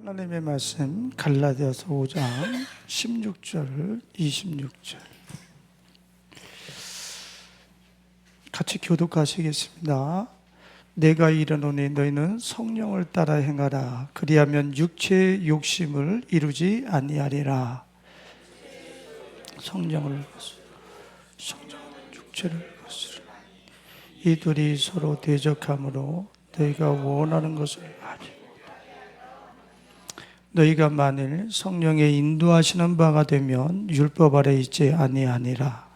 하나님의 말씀 갈라디아서 5장 16절 26절 같이 교독하시겠습니다. 내가 이르노니 너희는 성령을 따라 행하라. 그리하면 육체의 욕심을 이루지 아니하리라. 성령을 육체를 거스르라. 이 둘이 서로 대적하므로 너희가 원하는 것을 하지. 너희가 만일 성령의 인도하시는 바가 되면 율법 아래 있지 아니하니라.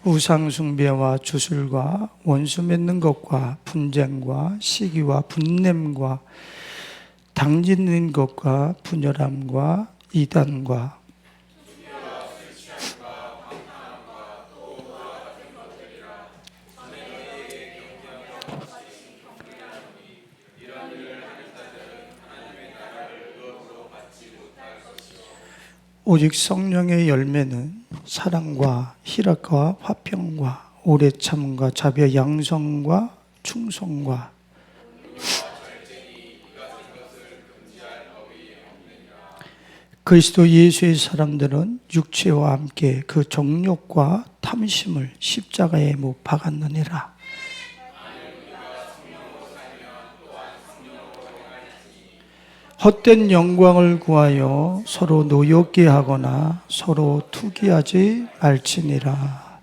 우상 숭배와 주술과 원수 맺는 것과 분쟁과 시기와 분냄과 당짓는 것과 분열함과 이단과 오직 성령의 열매는 사랑과 희락과 화평과 오래 참음과 자비와 양성과 충성과 그리스도 예수의 사람들은 육체와 함께 그 정욕과 탐심을 십자가에 못 박았느니라. 헛된 영광을 구하여 서로 노엽게 하거나 서로 투기하지 말지니라.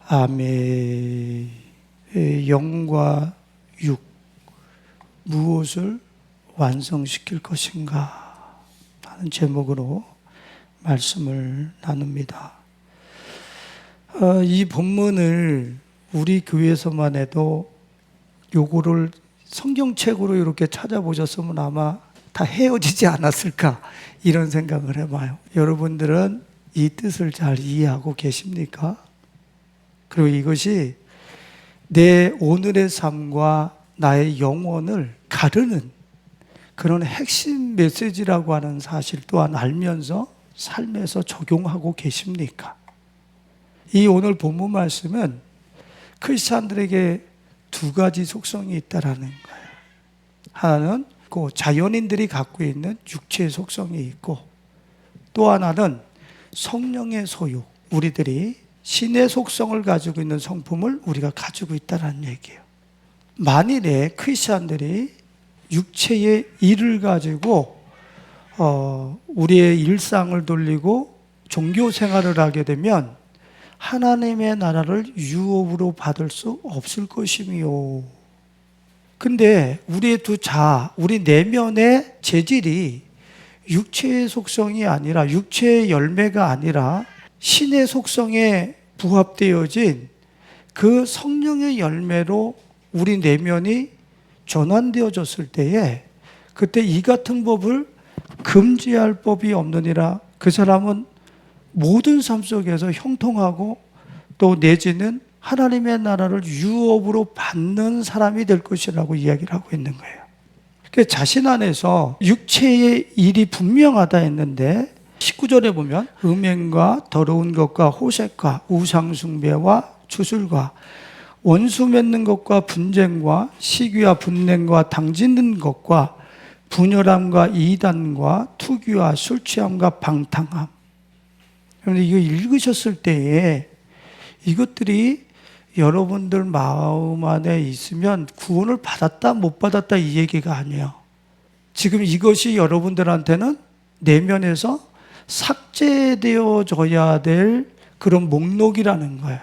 아멘. 영과 육 무엇을 완성시킬 것인가 하는 제목으로 말씀을 나눕니다. 이 본문을 우리 교회에서만 해도 요거를 성경책으로 이렇게 찾아보셨으면 아마 다 헤어지지 않았을까 이런 생각을 해봐요. 여러분들은 이 뜻을 잘 이해하고 계십니까? 그리고 이것이 내 오늘의 삶과 나의 영혼을 가르는 그런 핵심 메시지라고 하는 사실 또한 알면서 삶에서 적용하고 계십니까? 이 오늘 본문 말씀은 크리스찬들에게 두 가지 속성이 있다라는 거예요. 하나는 자연인들이 갖고 있는 육체의 속성이 있고, 또 하나는 성령의 소유, 우리들이 신의 속성을 가지고 있는 성품을 우리가 가지고 있다는 얘기예요. 만일에 크리스찬들이 육체의 일을 가지고 우리의 일상을 돌리고 종교 생활을 하게 되면 하나님의 나라를 유업으로 받을 수 없을 것이며, 근데 우리의 두 자아, 우리 내면의 재질이 육체의 속성이 아니라, 육체의 열매가 아니라 신의 속성에 부합되어진 그 성령의 열매로 우리 내면이 전환되어졌을 때에, 그때 이 같은 법을 금지할 법이 없느니라. 그 사람은 모든 삶 속에서 형통하고 또 내지는 하나님의 나라를 유업으로 받는 사람이 될 것이라고 이야기를 하고 있는 거예요. 그러니까 자신 안에서 육체의 일이 분명하다 했는데 19절에 보면 음행과 더러운 것과 호색과 우상숭배와 주술과 원수 맺는 것과 분쟁과 시기와 분냄과 당짓는 것과 분열함과 이단과 투기와 술취함과 방탕함. 그런데 이거 읽으셨을 때에 이것들이 여러분들 마음 안에 있으면 구원을 받았다 못 받았다 이 얘기가 아니에요. 지금 이것이 여러분들한테는 내면에서 삭제되어져야 될 그런 목록이라는 거예요.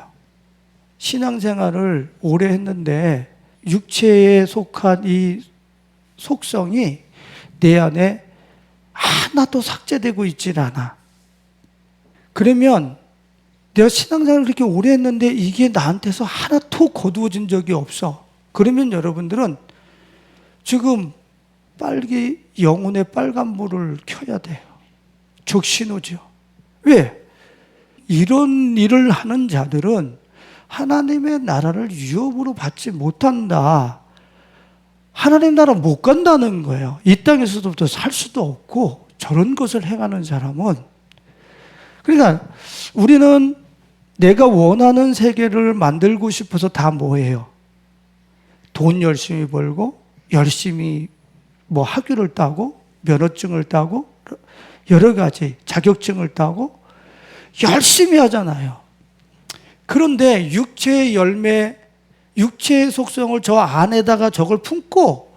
신앙생활을 오래 했는데 육체에 속한 이 속성이 내 안에 하나도 삭제되고 있질 않아. 그러면 내가 신앙생활을 그렇게 오래 했는데 이게 나한테서 하나도 거두어진 적이 없어. 그러면 여러분들은 지금 영혼의 빨간불을 켜야 돼요. 적신호죠. 왜? 이런 일을 하는 자들은 하나님의 나라를 유업으로 받지 못한다. 하나님 나라 못 간다는 거예요. 이 땅에서도 살 수도 없고 저런 것을 행하는 사람은. 그러니까 우리는 내가 원하는 세계를 만들고 싶어서 다 뭐예요? 돈 열심히 벌고 열심히 뭐 학위를 따고 면허증을 따고 여러 가지 자격증을 따고 열심히 하잖아요. 그런데 육체의 열매, 육체의 속성을 저 안에다가 저걸 품고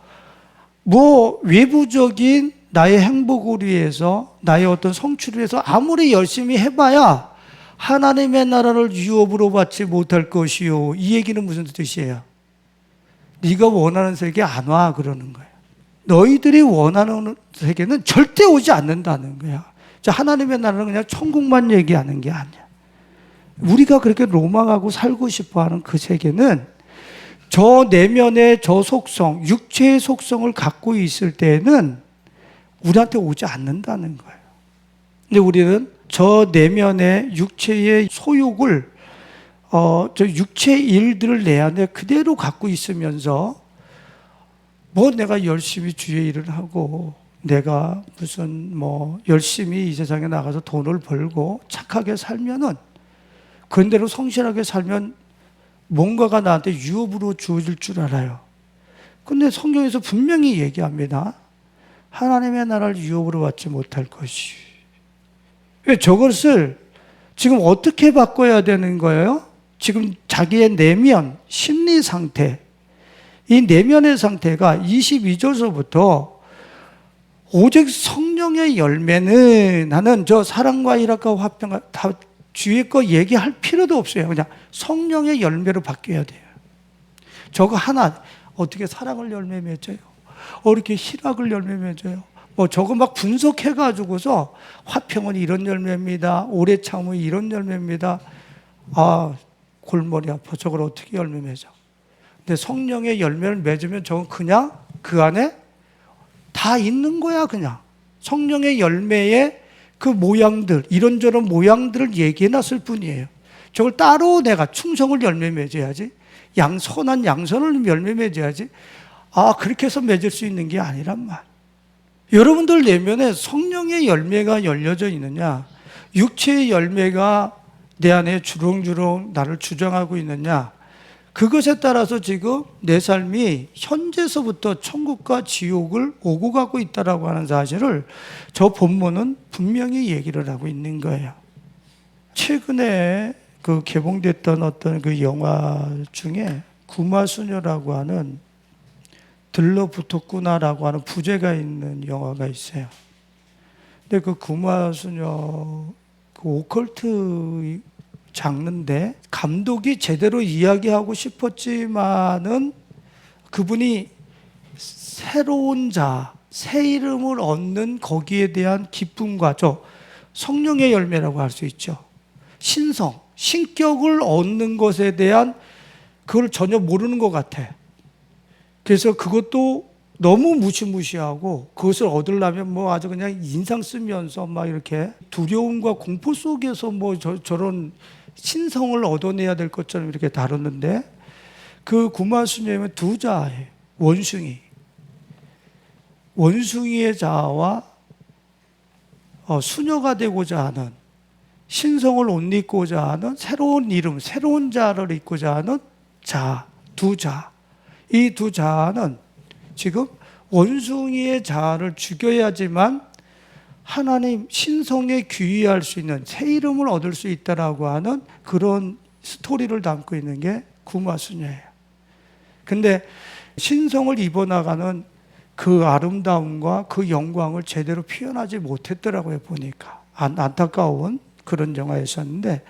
뭐 외부적인 나의 행복을 위해서, 나의 어떤 성취를 위해서 아무리 열심히 해봐야 하나님의 나라를 유업으로 받지 못할 것이요. 이 얘기는 무슨 뜻이에요? 네가 원하는 세계 안 와 그러는 거예요. 너희들이 원하는 세계는 절대 오지 않는다는 거야. 하나님의 나라는 그냥 천국만 얘기하는 게 아니야. 우리가 그렇게 로망하고 살고 싶어하는 그 세계는 저 내면의 저 속성, 육체의 속성을 갖고 있을 때에는 우리한테 오지 않는다는 거예요. 근데 우리는 저 내면의 육체의 소욕을 저 육체의 일들을 내 안에 그대로 갖고 있으면서 뭐 내가 열심히 주의 일을 하고 내가 무슨 뭐 열심히 이 세상에 나가서 돈을 벌고 착하게 살면은 그런대로 성실하게 살면 뭔가가 나한테 유업으로 주어질 줄 알아요. 근데 성경에서 분명히 얘기합니다. 하나님의 나라를 유업으로 받지 못할 것이. 왜 저것을 지금 어떻게 바꿔야 되는 거예요? 지금 자기의 내면, 심리 상태, 이 내면의 상태가 22절서부터 오직 성령의 열매는 하는 저 사랑과 희락과 화평과 다 뒤에 거 얘기할 필요도 없어요. 그냥 성령의 열매로 바뀌어야 돼요. 저거 하나 어떻게 사랑을 열매 맺어요? 어떻게 희락을 열매 맺어요? 뭐 저거 막 분석해가지고서 화평은 이런 열매입니다. 오래 참음이 이런 열매입니다. 아 골머리 아파. 저걸 어떻게 열매 맺어? 근데 성령의 열매를 맺으면 저건 그냥 그 안에 다 있는 거야. 그냥 성령의 열매의 그 모양들, 이런저런 모양들을 얘기해 놨을 뿐이에요. 저걸 따로 내가 충성을 열매 맺어야지, 선한 양선을 열매 맺어야지, 그렇게 해서 맺을 수 있는 게 아니란 말. 여러분들 내면에 성령의 열매가 열려져 있느냐, 육체의 열매가 내 안에 주렁주렁 나를 주장하고 있느냐, 그것에 따라서 지금 내 삶이 현재서부터 천국과 지옥을 오고 가고 있다라고 하는 사실을 저 본문은 분명히 얘기를 하고 있는 거예요. 최근에 그 개봉됐던 어떤 그 영화 중에 구마수녀라고 하는 들러붙었구나라고 하는 부제가 있는 영화가 있어요. 근데 그 구마수녀 그 오컬트 장르인데 감독이 제대로 이야기하고 싶었지만은 그분이 새로운 자, 새 이름을 얻는 거기에 대한 기쁨과 저 성령의 열매라고 할 수 있죠. 신성, 신격을 얻는 것에 대한 그걸 전혀 모르는 것 같아. 그래서 그것도 너무 무시무시하고 그것을 얻으려면 뭐 아주 그냥 인상 쓰면서 막 이렇게 두려움과 공포 속에서 뭐 저런 신성을 얻어내야 될 것처럼 이렇게 다뤘는데 그 구마수녀는 두 자예요. 원숭이의 자아와 수녀가 되고자 하는 신성을 옷 입고자 하는 새로운 이름, 새로운 자아를 입고자 하는 자, 두 자. 이 두 자아는 지금 원숭이의 자아를 죽여야지만 하나님 신성에 귀의할 수 있는 새 이름을 얻을 수 있다라고 하는 그런 스토리를 담고 있는 게 구마수녀예요. 근데 신성을 입어나가는 그 아름다움과 그 영광을 제대로 표현하지 못했더라고요. 보니까 안타까운 그런 영화였었는데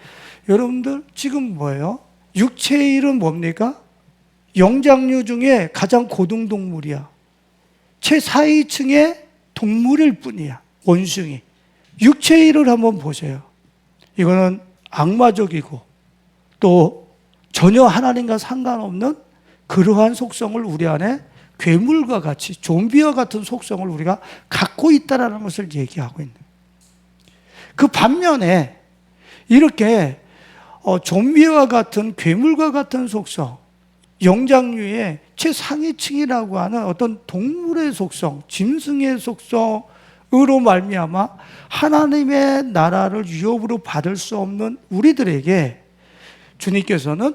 여러분들 지금 뭐예요? 육체의 일은 뭡니까? 영장류 중에 가장 고등동물이야. 최하위층의 동물일 뿐이야. 원숭이. 육체의 일을 한번 보세요. 이거는 악마적이고 또 전혀 하나님과 상관없는 그러한 속성을 우리 안에 괴물과 같이 좀비와 같은 속성을 우리가 갖고 있다는 것을 얘기하고 있는 거예요. 그 반면에 이렇게 좀비와 같은 괴물과 같은 속성, 영장류의 최상위층이라고 하는 어떤 동물의 속성, 짐승의 속성으로 말미암아 하나님의 나라를 유업으로 받을 수 없는 우리들에게 주님께서는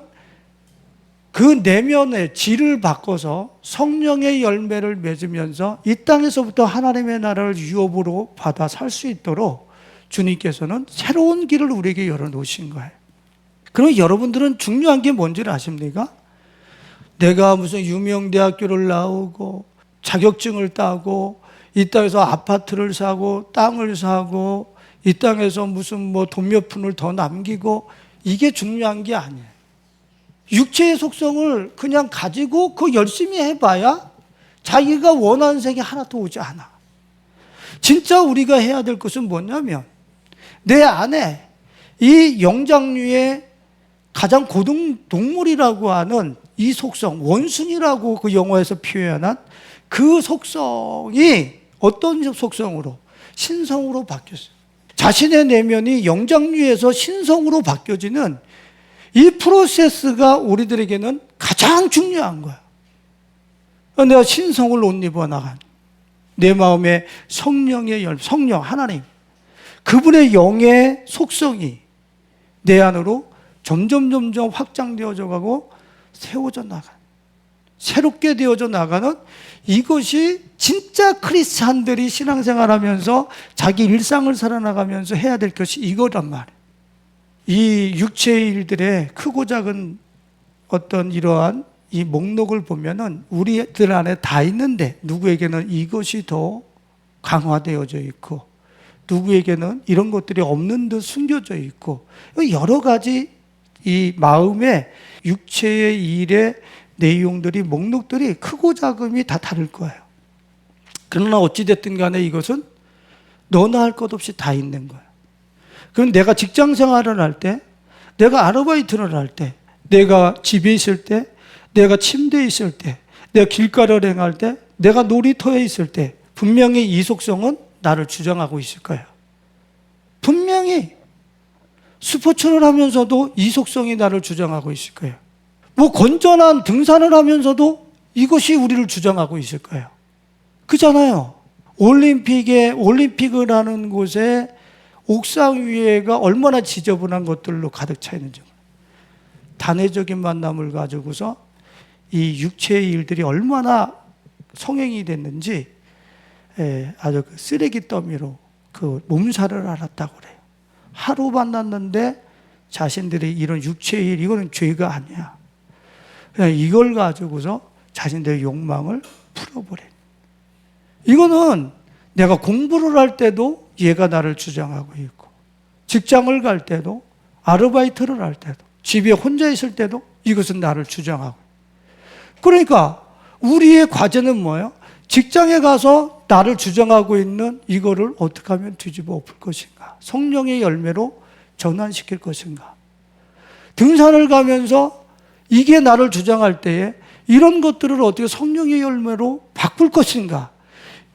그 내면의 질을 바꿔서 성령의 열매를 맺으면서 이 땅에서부터 하나님의 나라를 유업으로 받아 살 수 있도록 주님께서는 새로운 길을 우리에게 열어놓으신 거예요. 그럼 여러분들은 중요한 게 뭔지를 아십니까? 내가 무슨 유명대학교를 나오고 자격증을 따고 이 땅에서 아파트를 사고 땅을 사고 이 땅에서 무슨 뭐 돈 몇 푼을 더 남기고 이게 중요한 게 아니에요. 육체의 속성을 그냥 가지고 그 열심히 해봐야 자기가 원하는 색이 하나도 오지 않아. 진짜 우리가 해야 될 것은 뭐냐면 내 안에 이 영장류의 가장 고등동물이라고 하는 이 속성, 원순이라고 그 영어에서 표현한 그 속성이 어떤 속성으로? 신성으로 바뀌었어요. 자신의 내면이 영장류에서 신성으로 바뀌어지는 이 프로세스가 우리들에게는 가장 중요한 거야. 내가 신성을 옷 입어 나간 내 마음에 성령의 성령 하나님 그분의 영의 속성이 내 안으로 점점 확장되어져 가고 세워져 나간 새롭게 되어져 나가는 이것이 진짜 크리스찬들이 신앙생활하면서 자기 일상을 살아나가면서 해야 될 것이 이거란 말이에요. 이 육체의 일들의 크고 작은 어떤 이러한 이 목록을 보면은 우리들 안에 다 있는데 누구에게는 이것이 더 강화되어져 있고 누구에게는 이런 것들이 없는 듯 숨겨져 있고 여러 가지 이 마음의 육체의 일의 내용들이 목록들이 크고 작음이 다 다를 거예요. 그러나 어찌됐든 간에 이것은 너나 할 것 없이 다 있는 거예요. 그럼 내가 직장 생활을 할 때, 내가 아르바이트를 할 때, 내가 집에 있을 때, 내가 침대에 있을 때, 내가 길가를 행할 때, 내가 놀이터에 있을 때 분명히 이 속성은 나를 주장하고 있을 거예요. 분명히 스포츠를 하면서도 이 속성이 나를 주장하고 있을 거예요. 뭐 건전한 등산을 하면서도 이것이 우리를 주장하고 있을 거예요. 그잖아요. 올림픽을 하는 곳에 옥상 위에가 얼마나 지저분한 것들로 가득 차 있는지. 단회적인 만남을 가지고서 이 육체의 일들이 얼마나 성행이 됐는지 아주 그 쓰레기 더미로 그 몸살을 앓았다고 그래요. 하루 만났는데 자신들이 이런 육체의 일, 이거는 죄가 아니야. 그냥 이걸 가지고서 자신들의 욕망을 풀어버려. 이거는 내가 공부를 할 때도 얘가 나를 주장하고 있고, 직장을 갈 때도, 아르바이트를 할 때도, 집에 혼자 있을 때도 이것은 나를 주장하고. 그러니까 우리의 과제는 뭐예요? 직장에 가서 나를 주장하고 있는 이거를 어떻게 하면 뒤집어 엎을 것인가? 성령의 열매로 전환시킬 것인가? 등산을 가면서 이게 나를 주장할 때에 이런 것들을 어떻게 성령의 열매로 바꿀 것인가?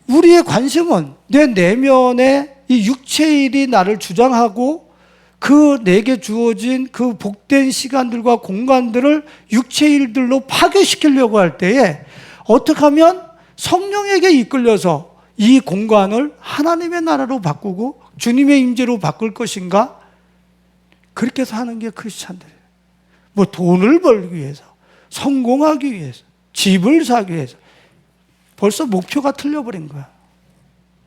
우리의 관심은 내 내면에 이 육체의 일이 나를 주장하고 그 내게 주어진 그 복된 시간들과 공간들을 육체의 일들로 파괴시키려고 할 때에 어떻게 하면 성령에게 이끌려서 이 공간을 하나님의 나라로 바꾸고 주님의 임재로 바꿀 것인가? 그렇게 사는 게 크리스찬들이에요. 뭐 돈을 벌기 위해서, 성공하기 위해서, 집을 사기 위해서 벌써 목표가 틀려버린 거야.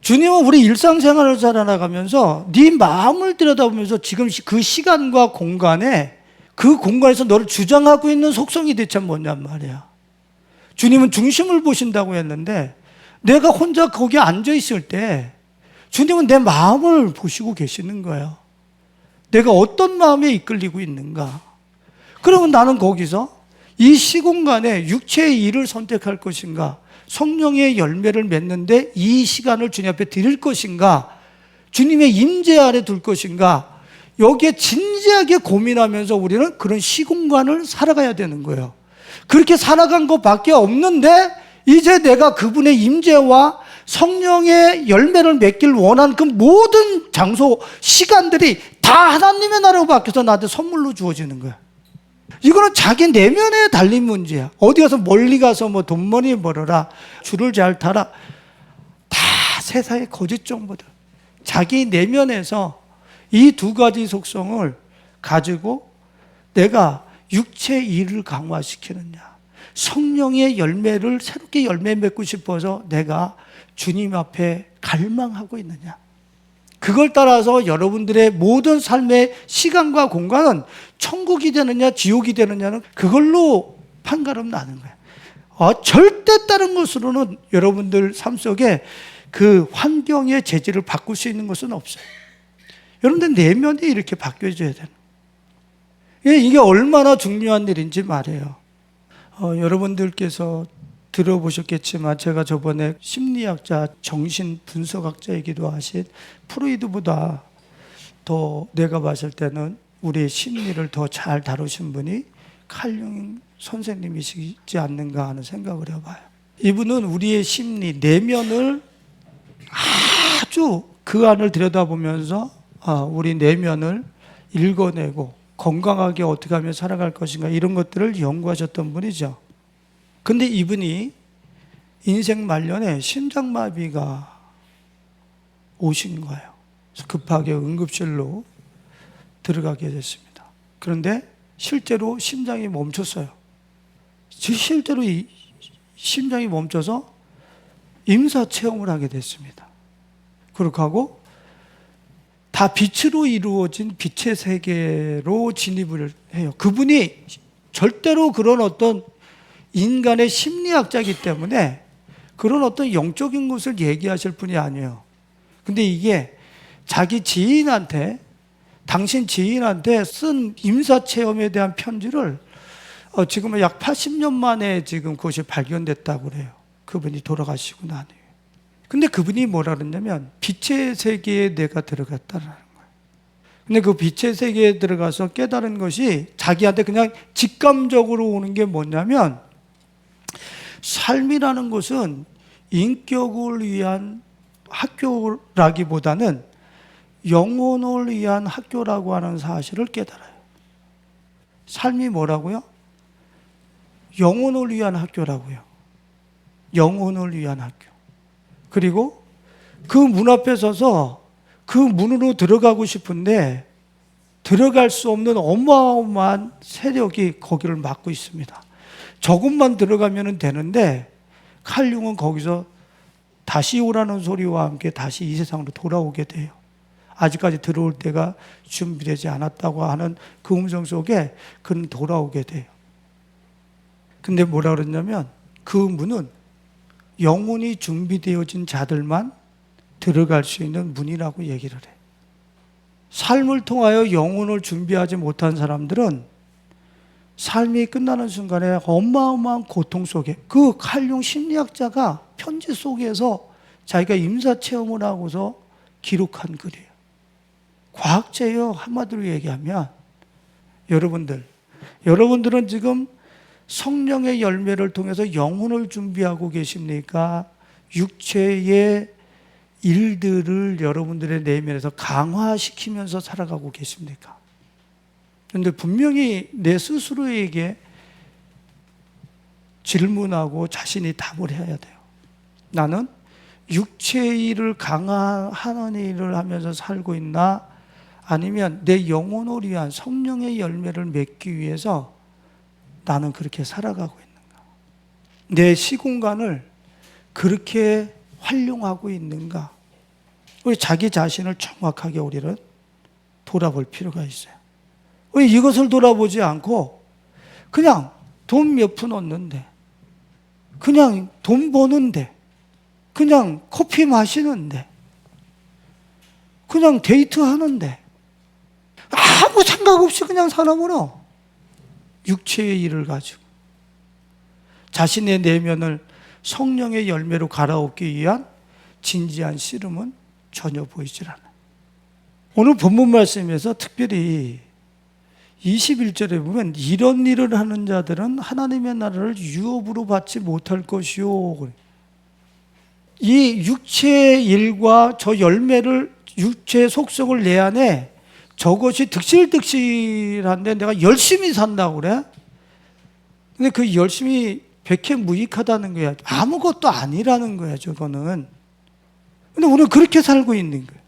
주님은 우리 일상생활을 살아나가면서 네 마음을 들여다보면서 지금 그 시간과 공간에 그 공간에서 너를 주장하고 있는 속성이 대체 뭐냔 말이야. 주님은 중심을 보신다고 했는데 내가 혼자 거기 앉아 있을 때 주님은 내 마음을 보시고 계시는 거예요. 내가 어떤 마음에 이끌리고 있는가. 그러면 나는 거기서 이 시공간에 육체의 일을 선택할 것인가, 성령의 열매를 맺는데 이 시간을 주님 앞에 드릴 것인가, 주님의 임재 아래 둘 것인가, 여기에 진지하게 고민하면서 우리는 그런 시공간을 살아가야 되는 거예요. 그렇게 살아간 것밖에 없는데 이제 내가 그분의 임재와 성령의 열매를 맺길 원하는 그 모든 장소, 시간들이 다 하나님의 나라로 바뀌어서 나한테 선물로 주어지는 거야. 이거는 자기 내면에 달린 문제야. 어디 가서 멀리 가서 뭐 돈 많이 벌어라, 줄을 잘 타라, 다 세상의 거짓 정보들. 자기 내면에서 이 두 가지 속성을 가지고 내가 육체의 일을 강화시키느냐, 성령의 열매를 새롭게 열매 맺고 싶어서 내가 주님 앞에 갈망하고 있느냐. 그걸 따라서 여러분들의 모든 삶의 시간과 공간은 천국이 되느냐 지옥이 되느냐는 그걸로 판가름 나는 거예요. 절대 다른 것으로는 여러분들 삶 속에 그 환경의 재질을 바꿀 수 있는 것은 없어요. 여러분들 내면이 이렇게 바뀌어져야 되는 거예요. 이게 얼마나 중요한 일인지 말이에요. 여러분들께서 들어보셨겠지만 제가 저번에 심리학자, 정신 분석학자이기도 하신 프로이드보다 더 내가 봤을 때는 우리의 심리를 더 잘 다루신 분이 칼융 선생님이시지 않는가 하는 생각을 해봐요. 이분은 우리의 심리, 내면을 아주 그 안을 들여다보면서 우리 내면을 읽어내고 건강하게 어떻게 하면 살아갈 것인가 이런 것들을 연구하셨던 분이죠. 근데 이분이 인생 말년에 심장마비가 오신 거예요. 그래서 급하게 응급실로 들어가게 됐습니다. 그런데 실제로 심장이 멈췄어요. 실제로 이 심장이 멈춰서 임사체험을 하게 됐습니다. 그렇게 하고 다 빛으로 이루어진 빛의 세계로 진입을 해요. 그분이 절대로 그런 어떤 인간의 심리학자이기 때문에 그런 어떤 영적인 것을 얘기하실 분이 아니에요. 근데 이게 자기 지인한테, 당신 지인한테 쓴 임사체험에 대한 편지를 지금은 약 80년 만에 지금 그것이 발견됐다고 그래요. 그분이 돌아가시고 난 후에. 근데 그분이 뭐라 그랬냐면 빛의 세계에 내가 들어갔다라는 거예요. 근데 그 빛의 세계에 들어가서 깨달은 것이 자기한테 그냥 직감적으로 오는 게 뭐냐면 삶이라는 것은 인격을 위한 학교라기보다는 영혼을 위한 학교라고 하는 사실을 깨달아요. 삶이 뭐라고요? 영혼을 위한 학교라고요. 영혼을 위한 학교. 그리고 그 문 앞에 서서 그 문으로 들어가고 싶은데 들어갈 수 없는 어마어마한 세력이 거기를 막고 있습니다. 조금만 들어가면 되는데 칼융은 거기서 다시 오라는 소리와 함께 다시 이 세상으로 돌아오게 돼요. 아직까지 들어올 때가 준비되지 않았다고 하는 그 음성 속에 그는 돌아오게 돼요. 근데 뭐라 그랬냐면 그 문은 영혼이 준비되어진 자들만 들어갈 수 있는 문이라고 얘기를 해요. 삶을 통하여 영혼을 준비하지 못한 사람들은 삶이 끝나는 순간에 어마어마한 고통 속에, 그 칼융 심리학자가 편지 속에서 자기가 임사체험을 하고서 기록한 글이에요. 과학자예요. 한마디로 얘기하면. 여러분들은 지금 성령의 열매를 통해서 영혼을 준비하고 계십니까? 육체의 일들을 여러분들의 내면에서 강화시키면서 살아가고 계십니까? 그런데 분명히 내 스스로에게 질문하고 자신이 답을 해야 돼요. 나는 육체의 일을 강화하는 일을 하면서 살고 있나? 아니면 내 영혼을 위한 성령의 열매를 맺기 위해서 나는 그렇게 살아가고 있는가? 내 시공간을 그렇게 활용하고 있는가? 우리 자기 자신을 정확하게 우리는 돌아볼 필요가 있어요. 왜 이것을 돌아보지 않고 그냥 돈 몇 푼 얻는데, 그냥 돈 버는데, 그냥 커피 마시는데, 그냥 데이트하는데 아무 생각 없이 그냥 살아버려. 육체의 일을 가지고 자신의 내면을 성령의 열매로 갈아엎기 위한 진지한 씨름은 전혀 보이질 않아요. 오늘 본문 말씀에서 특별히 21절에 보면 이런 일을 하는 자들은 하나님의 나라를 유업으로 받지 못할 것이요. 이 육체의 일과 저 열매를, 육체의 속성을 내 안에 저것이 득실득실한데 내가 열심히 산다고 그래? 근데 그 열심히 백해무익하다는 거야. 아무것도 아니라는 거야, 저거는. 근데 우리는 그렇게 살고 있는 거예요.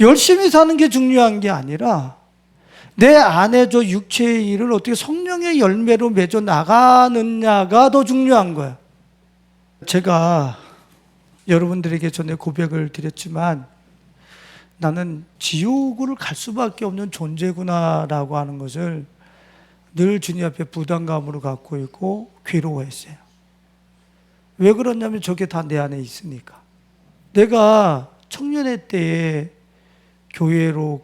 열심히 사는 게 중요한 게 아니라 내 안에 저 육체의 일을 어떻게 성령의 열매로 맺어 나가느냐가 더 중요한 거야. 제가 여러분들에게 전에 고백을 드렸지만 나는 지옥을 갈 수밖에 없는 존재구나라고 하는 것을 늘 주님 앞에 부담감으로 갖고 있고 괴로워했어요. 왜 그러냐면 저게 다 내 안에 있으니까. 내가 청년회 때에 교회로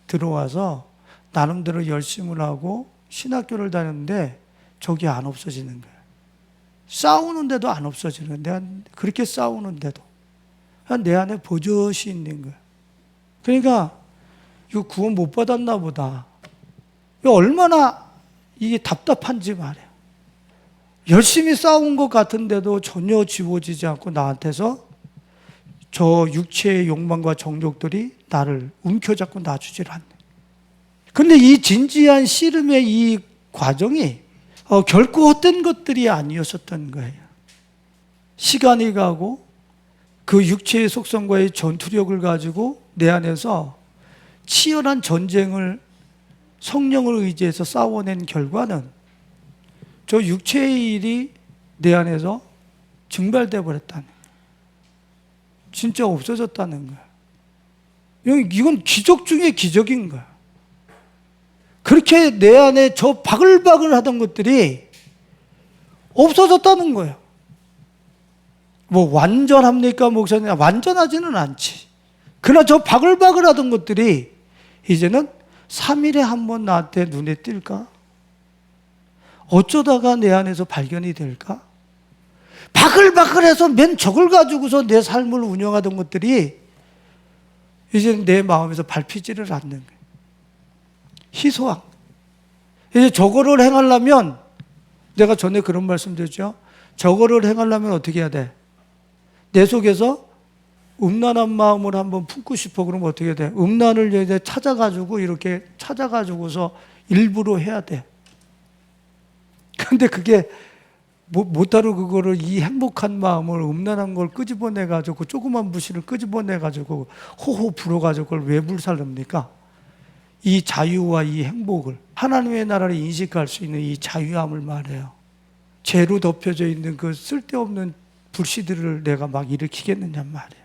들어와서 나름대로 열심을 하고 신학교를 다녔는데 저게 안 없어지는 거예요. 싸우는데도 안 없어지는 거예요. 내가 그렇게 싸우는데도 내 안에 버젓이 있는 거예요. 그러니까 이거 구원 못 받았나 보다. 얼마나 이게 답답한지 말이에요. 열심히 싸운 것 같은데도 전혀 지워지지 않고 나한테서 저 육체의 욕망과 정욕들이 나를 움켜잡고 놔주질 않네. 근데 이 진지한 씨름의 이 과정이 결코 헛된 것들이 아니었었던 거예요. 시간이 가고 그 육체의 속성과의 전투력을 가지고 내 안에서 치열한 전쟁을 성령을 의지해서 싸워낸 결과는 저 육체의 일이 내 안에서 증발돼 버렸다는 거예요. 진짜 없어졌다는 거예요. 이건 기적 중에 기적인 거예요. 그렇게 내 안에 저 바글바글 하던 것들이 없어졌다는 거예요. 뭐 완전합니까 목사님? 완전하지는 않지. 그러나 저 바글바글 하던 것들이 이제는 3일에 한 번 나한테 눈에 띌까? 어쩌다가 내 안에서 발견이 될까? 바글바글해서 맨 저걸 가지고서 내 삶을 운영하던 것들이 이제는 내 마음에서 밟히지를 않는 거예요. 희소한. 이제 저거를 행하려면 내가 전에 그런 말씀 드렸죠. 저거를 행하려면 어떻게 해야 돼? 내 속에서 음란한 마음을 한번 품고 싶어. 그러면 어떻게 해야 돼? 음란을 이제 찾아가지고 이렇게 찾아가지고서 일부러 해야 돼. 근데 그게 못하러 그거를 이 행복한 마음을 음란한 걸 끄집어내가지고 조그만 부실을 끄집어내가지고 호호 불어가지고 그걸 왜 불살릅니까? 이 자유와 이 행복을 하나님의 나라를 인식할 수 있는 이 자유함을 말해요. 죄로 덮여져 있는 그 쓸데없는 불씨들을 내가 막 일으키겠느냐 말이에요.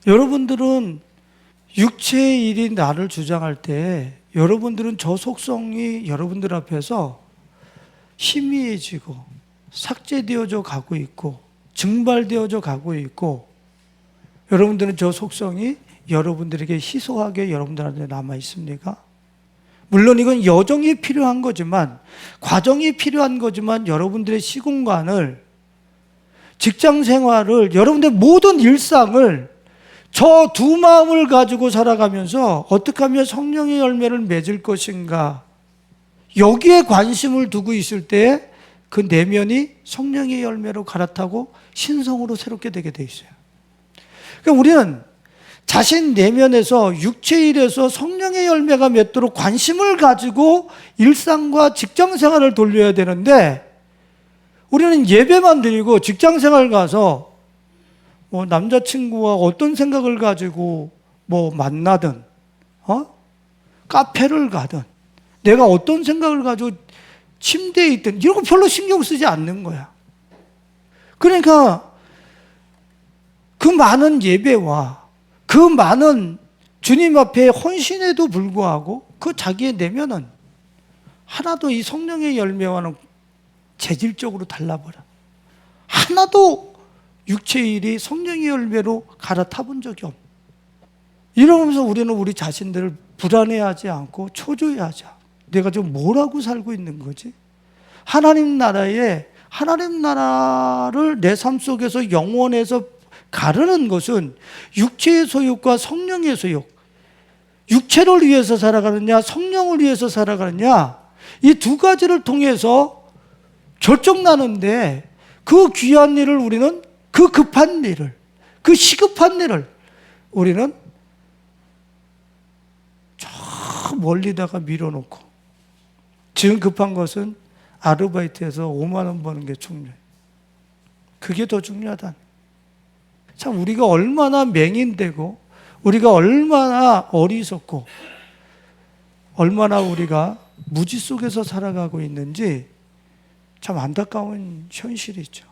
여러분들은 육체의 일이 나를 주장할 때 여러분들은 저 속성이 여러분들 앞에서 희미해지고 삭제되어져 가고 있고 증발되어져 가고 있고 여러분들은 저 속성이 여러분들에게 희소하게 여러분들한테 남아 있습니까? 물론 이건 여정이 필요한 거지만 과정이 필요한 거지만 여러분들의 시공간을 직장 생활을 여러분들의 모든 일상을 저 두 마음을 가지고 살아가면서 어떻게 하면 성령의 열매를 맺을 것인가 여기에 관심을 두고 있을 때 그 내면이 성령의 열매로 갈아타고 신성으로 새롭게 되게 돼 있어요. 그러니까 우리는 자신 내면에서 육체의 일에서 성령의 열매가 맺도록 관심을 가지고 일상과 직장 생활을 돌려야 되는데 우리는 예배만 드리고 직장 생활 가서 뭐 남자친구와 어떤 생각을 가지고 뭐 만나든 카페를 가든 내가 어떤 생각을 가지고 침대에 있든 이런 거 별로 신경 쓰지 않는 거야. 그러니까 그 많은 예배와 그 많은 주님 앞에 헌신에도 불구하고 그 자기의 내면은 하나도 이 성령의 열매와는 재질적으로 달라버려. 하나도 육체의 일이 성령의 열매로 갈아타 본 적이 없어. 이러면서 우리는 우리 자신들을 불안해하지 않고 초조해하지 않고 내가 지금 뭐라고 살고 있는 거지? 하나님 나라를 내 삶 속에서 영원에서 가르는 것은 육체의 소욕과 성령의 소욕, 육체를 위해서 살아가느냐 성령을 위해서 살아가느냐 이 두 가지를 통해서 결정나는데 그 귀한 일을 우리는 그 급한 일을 그 시급한 일을 우리는 저 멀리다가 밀어놓고 지금 급한 것은 아르바이트에서 5만 원 버는 게 중요해. 그게 더 중요하다. 참 우리가 얼마나 맹인되고 우리가 얼마나 어리석고 얼마나 우리가 무지 속에서 살아가고 있는지 참 안타까운 현실이죠.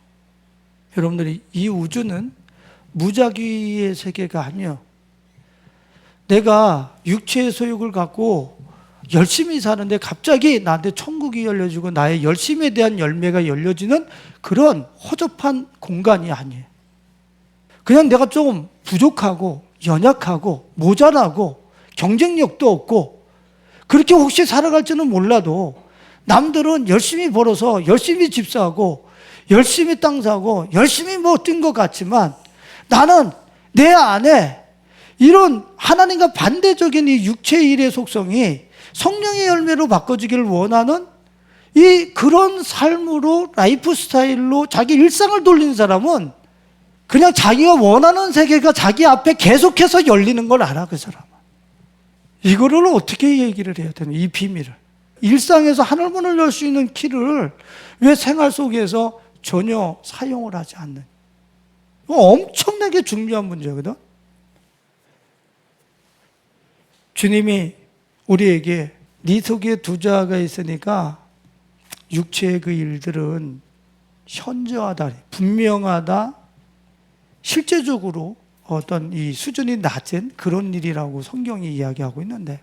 여러분들이 이 우주는 무작위의 세계가 아니에요. 내가 육체의 소욕을 갖고 열심히 사는데 갑자기 나한테 천국이 열려지고 나의 열심에 대한 열매가 열려지는 그런 허접한 공간이 아니에요. 그냥 내가 좀 부족하고 연약하고 모자라고 경쟁력도 없고 그렇게 혹시 살아갈지는 몰라도 남들은 열심히 벌어서 열심히 집 사고 열심히 땅 사고 열심히 뭐 뛴 것 같지만 나는 내 안에 이런 하나님과 반대적인 이 육체의 일의 속성이 성령의 열매로 바꿔지기를 원하는 그런 삶으로 라이프 스타일로 자기 일상을 돌리는 사람은 그냥 자기가 원하는 세계가 자기 앞에 계속해서 열리는 걸 알아, 그 사람은. 이거를 어떻게 얘기를 해야 되는, 이 비밀을. 일상에서 하늘문을 열 수 있는 키를 왜 생활 속에서 전혀 사용을 하지 않는. 이거 엄청나게 중요한 문제거든. 주님이 우리에게 네 속에 두 자가 있으니까 육체의 그 일들은 현저하다, 분명하다, 실제적으로 어떤 이 수준이 낮은 그런 일이라고 성경이 이야기하고 있는데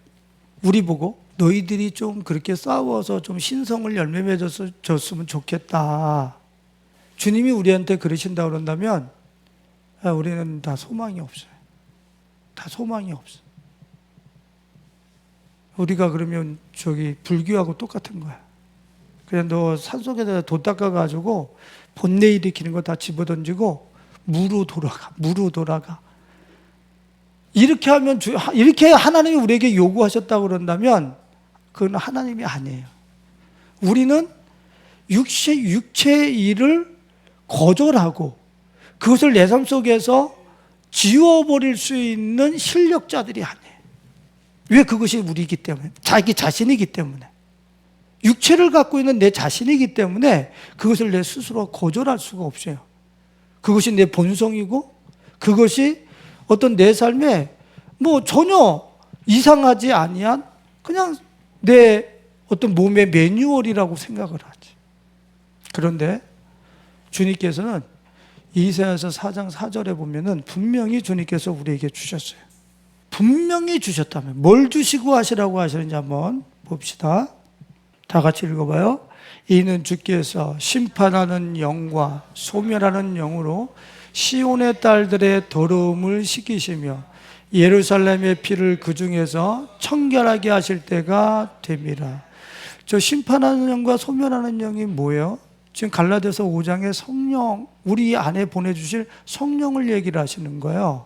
우리 보고 너희들이 좀 그렇게 싸워서 좀 신성을 열매 맺었으면 좋겠다. 주님이 우리한테 그러신다 그런다면 우리는 다 소망이 없어요. 다 소망이 없어. 우리가 그러면 불교하고 똑같은 거야. 그냥 너 산속에다 도 닦아가지고 번뇌 일으키는 거 다 집어던지고 무로 돌아가. 이렇게 하면 이렇게 하나님이 우리에게 요구하셨다고 그런다면 그건 하나님이 아니에요. 우리는 육체의 일을 거절하고 그것을 내 삶 속에서 지워버릴 수 있는 실력자들이 아니에요. 왜? 그것이 우리이기 때문에, 자기 자신이기 때문에, 육체를 갖고 있는 내 자신이기 때문에 그것을 내 스스로 거절할 수가 없어요. 그것이 내 본성이고 그것이 어떤 내 삶에 뭐 전혀 이상하지 아니한 그냥 내 어떤 몸의 매뉴얼이라고 생각을 하지. 그런데 주님께서는 이사야서 4장 4절에 보면은 분명히 주님께서 우리에게 주셨어요. 분명히 주셨다면 뭘 주시고 하시라고 하시는지 한번 봅시다. 다 같이 읽어봐요. 이는 주께서 심판하는 영과 소멸하는 영으로 시온의 딸들의 더러움을 씻기시며 예루살렘의 피를 그 중에서 청결하게 하실 때가 됨이라. 저 심판하는 영과 소멸하는 영이 뭐예요? 지금 갈라디아서 5장에 성령, 우리 안에 보내주실 성령을 얘기를 하시는 거예요.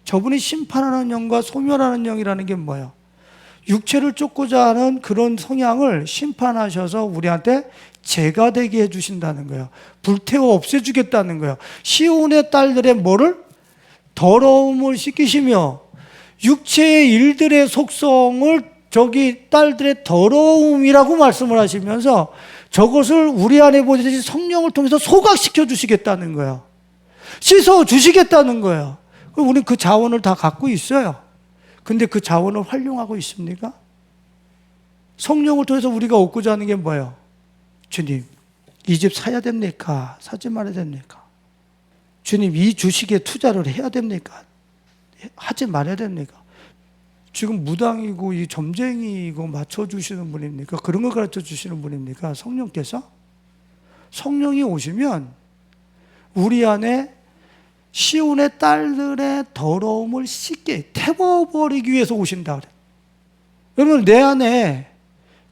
저분이 심판하는 영과 소멸하는 영이라는 게 뭐예요? 육체를 쫓고자 하는 그런 성향을 심판하셔서 우리한테 죄가 되게 해주신다는 거예요. 불태워 없애주겠다는 거예요. 시온의 딸들의 뭐를? 더러움을 씻기시며 육체의 일들의 속성을 딸들의 더러움이라고 말씀을 하시면서 저것을 우리 안에 보내주신 성령을 통해서 소각시켜 주시겠다는 거예요. 씻어 주시겠다는 거예요. 그럼 우리는 그 자원을 다 갖고 있어요. 근데 그 자원을 활용하고 있습니까? 성령을 통해서 우리가 얻고자 하는 게 뭐예요? 주님, 이 집 사야 됩니까? 사지 말아야 됩니까? 주님, 이 주식에 투자를 해야 됩니까? 하지 말아야 됩니까? 지금 무당이고 이 점쟁이고 맞춰주시는 분입니까? 그런 걸 가르쳐 주시는 분입니까? 성령께서? 성령이 오시면 우리 안에 시온의 딸들의 더러움을 씻게 태워버리기 위해서 오신다 그래요. 여러분, 내 안에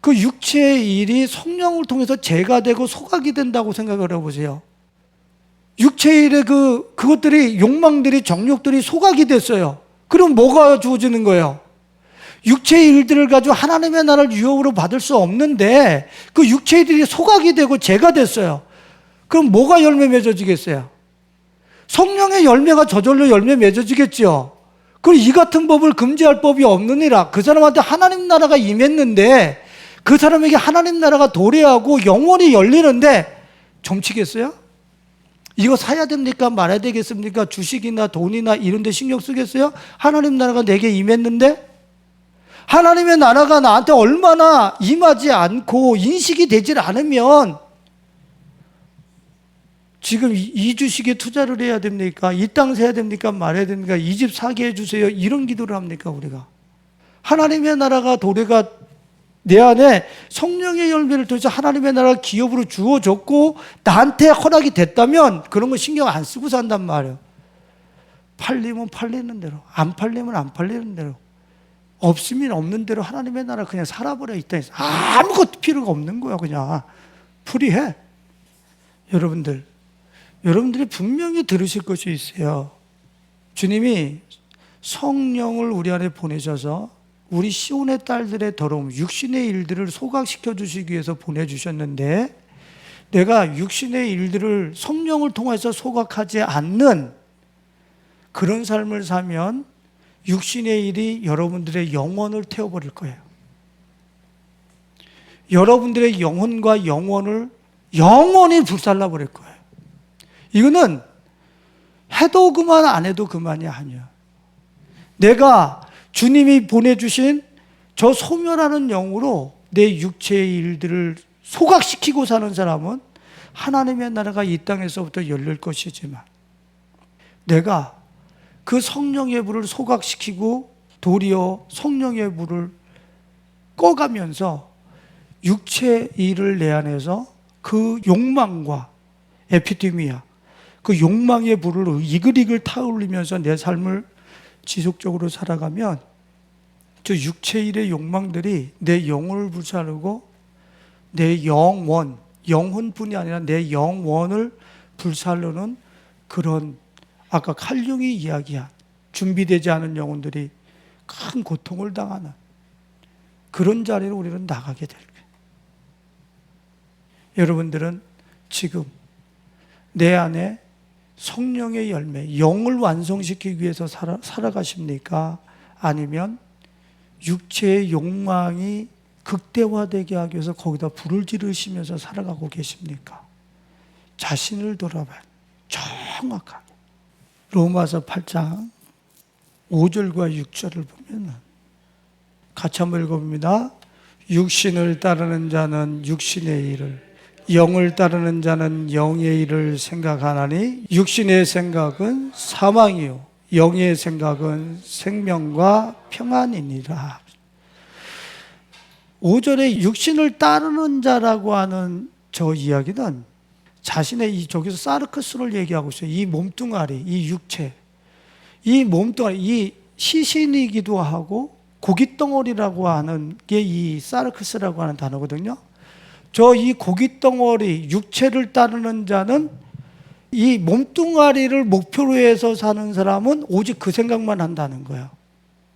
그 육체의 일이 성령을 통해서 죄가 되고 소각이 된다고 생각을 해보세요. 육체의 일의 그것들이, 욕망들이, 정욕들이 소각이 됐어요. 그럼 뭐가 주어지는 거예요? 육체의 일들을 가지고 하나님의 나라를 유업으로 받을 수 없는데 그 육체의 일이 소각이 되고 죄가 됐어요. 그럼 뭐가 열매 맺어지겠어요? 성령의 열매가 저절로 열매 맺어지겠죠. 그리고 이 같은 법을 금지할 법이 없느니라. 그 사람한테 하나님 나라가 임했는데 그 사람에게 하나님 나라가 도래하고 영원히 열리는데 점치겠어요? 이거 사야 됩니까? 말아야 되겠습니까? 주식이나 돈이나 이런 데 신경 쓰겠어요? 하나님 나라가 내게 임했는데? 하나님의 나라가 나한테 얼마나 임하지 않고 인식이 되질 않으면 지금 이 주식에 투자를 해야 됩니까? 이 땅 사야 됩니까? 말해야 됩니까? 이 집 사게 해주세요. 이런 기도를 합니까, 우리가? 하나님의 나라가 도래가 내 안에 성령의 열매를 통해서 하나님의 나라가 기업으로 주어졌고 나한테 허락이 됐다면 그런 거 신경 안 쓰고 산단 말이에요. 팔리면 팔리는 대로, 안 팔리면 안 팔리는 대로, 없으면 없는 대로 하나님의 나라 그냥 살아버려. 이 땅에서 아무것도 필요가 없는 거야. 그냥 프리해. 여러분들이 분명히 들으실 것이 있어요. 주님이 성령을 우리 안에 보내셔서 우리 시온의 딸들의 더러움, 육신의 일들을 소각시켜 주시기 위해서 보내주셨는데 내가 육신의 일들을 성령을 통해서 소각하지 않는 그런 삶을 사면 육신의 일이 여러분들의 영혼을 태워버릴 거예요. 여러분들의 영혼과 영혼을 영원히 불살라버릴 거예요. 이거는 해도 그만 안 해도 그만이 아니야. 내가 주님이 보내주신 저 소멸하는 영으로 내 육체의 일들을 소각시키고 사는 사람은 하나님의 나라가 이 땅에서부터 열릴 것이지만 내가 그 성령의 불을 소각시키고 도리어 성령의 불을 꺼가면서 육체의 일을 내 안에서 그 욕망과 에피데미아, 그 욕망의 불을 이글이글 타올리면서 내 삶을 지속적으로 살아가면 저 육체일의 욕망들이 내 영혼을 불사르고 내 영혼뿐이 아니라 내 영혼을 불살르는 그런 아까 칼륨이 이야기한 준비되지 않은 영혼들이 큰 고통을 당하는 그런 자리로 우리는 나가게 될 거예요. 여러분들은 지금 내 안에 성령의 열매, 영을 완성시키기 위해서 살아가십니까? 아니면 육체의 욕망이 극대화되게 하기 위해서 거기다 불을 지르시면서 살아가고 계십니까? 자신을 돌아봐야 정확하게. 로마서 8장 5절과 6절을 보면 같이 한번 읽어봅니다. 육신을 따르는 자는 육신의 일을, 영을 따르는 자는 영의 일을 생각하나니 육신의 생각은 사망이요 영의 생각은 생명과 평안이니라. 5절에 육신을 따르는 자라고 하는 저 이야기는 자신의 저기서 사르크스를 얘기하고 있어요. 이 몸뚱아리, 이 육체, 이 몸뚱아리, 이 시신이기도 하고 고깃덩어리라고 하는 게 이 사르크스라고 하는 단어거든요. 저 이 고깃덩어리, 육체를 따르는 자는 이 몸뚱아리를 목표로 해서 사는 사람은 오직 그 생각만 한다는 거예요.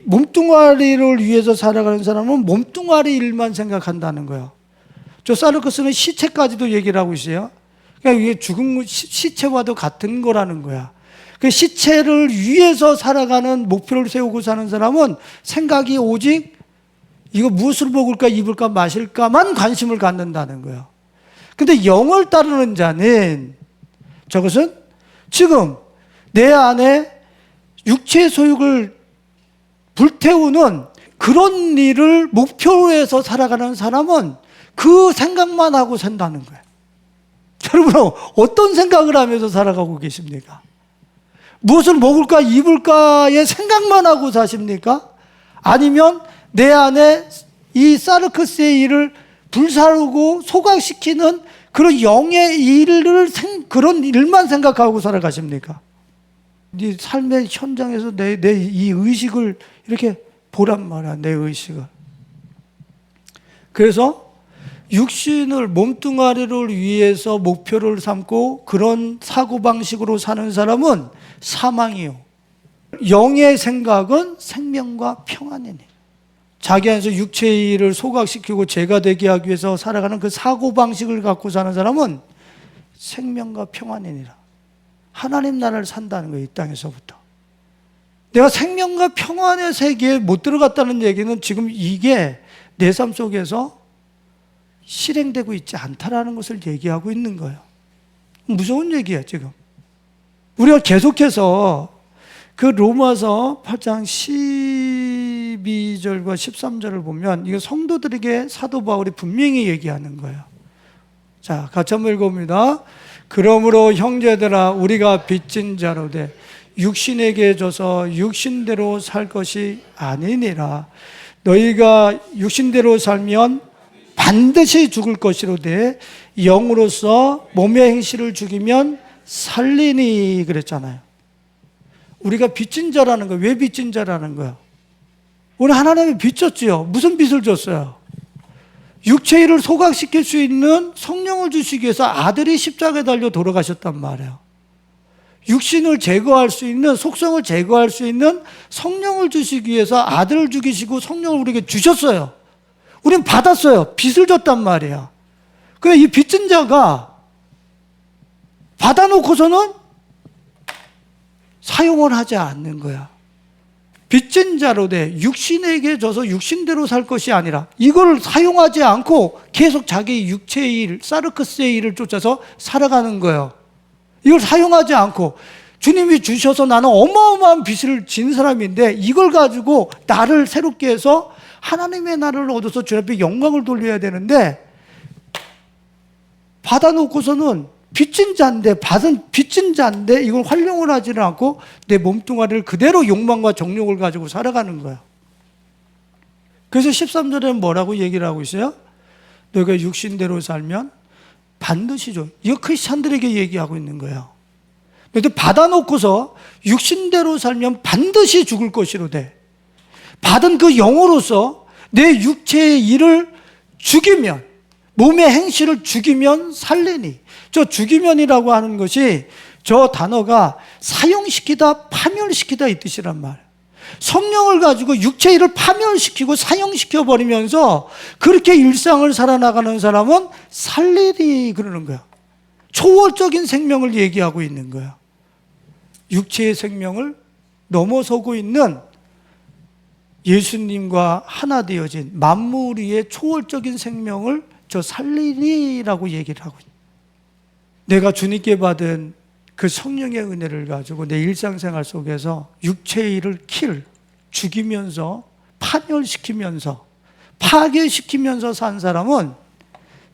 몸뚱아리를 위해서 살아가는 사람은 몸뚱아리 일만 생각한다는 거예요. 저 사르크스는 시체까지도 얘기를 하고 있어요. 그러니까 이게 죽은 시체와도 같은 거라는 거야. 그 시체를 위해서 살아가는 목표를 세우고 사는 사람은 생각이 오직 이거 무엇을 먹을까, 입을까, 마실까만 관심을 갖는다는 거예요. 근데 영을 따르는 자는 저것은 지금 내 안에 육체의 소욕을 불태우는 그런 일을 목표로 해서 살아가는 사람은 그 생각만 하고 산다는 거예요. 여러분, 어떤 생각을 하면서 살아가고 계십니까? 무엇을 먹을까, 입을까의 생각만 하고 사십니까? 아니면 내 안에 이 사르크스의 일을 불사르고 소각시키는 그런 영의 일을 그런 일만 생각하고 살아가십니까? 네 삶의 현장에서 내 이 의식을 이렇게 보란 말이야, 내 의식을. 그래서 육신을 몸뚱아리를 위해서 목표를 삼고 그런 사고방식으로 사는 사람은 사망이요 영의 생각은 생명과 평안이니. 자기 안에서 육체의 일을 소각시키고 죄가 되게 하기 위해서 살아가는 그 사고방식을 갖고 사는 사람은 생명과 평안이니라. 하나님 나라를 산다는 거예요, 이 땅에서부터. 내가 생명과 평안의 세계에 못 들어갔다는 얘기는 지금 이게 내 삶 속에서 실행되고 있지 않다라는 것을 얘기하고 있는 거예요. 무서운 얘기예요, 지금. 우리가 계속해서 그 로마서 8장 12절과 13절을 보면 이거 성도들에게 사도 바울이 분명히 얘기하는 거예요. 자, 같이 한번 읽어봅니다. 그러므로 형제들아 우리가 빚진 자로 돼 육신에게 져서 육신대로 살 것이 아니니라. 너희가 육신대로 살면 반드시 죽을 것이로되 영으로서 몸의 행실을 죽이면 살리니 그랬잖아요. 우리가 빚진 자라는 거예요. 왜 빚진 자라는 거예요? 우리 하나님이 빚졌지요. 무슨 빚을 졌어요? 육체의 일을 소각시킬 수 있는 성령을 주시기 위해서 아들이 십자가에 달려 돌아가셨단 말이에요. 육신을 제거할 수 있는, 속성을 제거할 수 있는 성령을 주시기 위해서 아들을 죽이시고 성령을 우리에게 주셨어요. 우린 받았어요. 빚을 졌단 말이에요. 근데 이 빚진 자가 받아놓고서는 사용을 하지 않는 거야. 빚진 자로 돼 육신에게 져서 육신대로 살 것이 아니라 이걸 사용하지 않고 계속 자기 육체의 일, 사르크스의 일을 쫓아서 살아가는 거예요. 이걸 사용하지 않고 주님이 주셔서 나는 어마어마한 빚을 진 사람인데 이걸 가지고 나를 새롭게 해서 하나님의 나라를 얻어서 주님 앞에 영광을 돌려야 되는데 받아놓고서는 빚진 자인데, 받은 빚진 자인데 이걸 활용을 하지는 않고 내 몸뚱아리를 그대로 욕망과 정욕을 가지고 살아가는 거야. 그래서 13절에는 뭐라고 얘기를 하고 있어요? 너희가 육신대로 살면 반드시 줘. 이거 크리스찬들에게 얘기하고 있는 거예요. 너희들 받아놓고서 육신대로 살면 반드시 죽을 것이로되 받은 그 영으로서 내 육체의 일을 죽이면, 몸의 행실을 죽이면 살리니. 저 죽이면이라고 하는 것이 저 단어가 사용시키다, 파멸시키다 이 뜻이란 말이에요. 성령을 가지고 육체의 일을 파멸시키고 사용시켜 버리면서 그렇게 일상을 살아나가는 사람은 살리니 그러는 거야. 초월적인 생명을 얘기하고 있는 거야. 육체의 생명을 넘어서고 있는 예수님과 하나 되어진 만물 위의 초월적인 생명을 저 살리니라고 얘기를 하고 있어요. 내가 주님께 받은 그 성령의 은혜를 가지고 내 일상생활 속에서 육체의 일을 죽이면서 파멸시키면서 파괴시키면서 산 사람은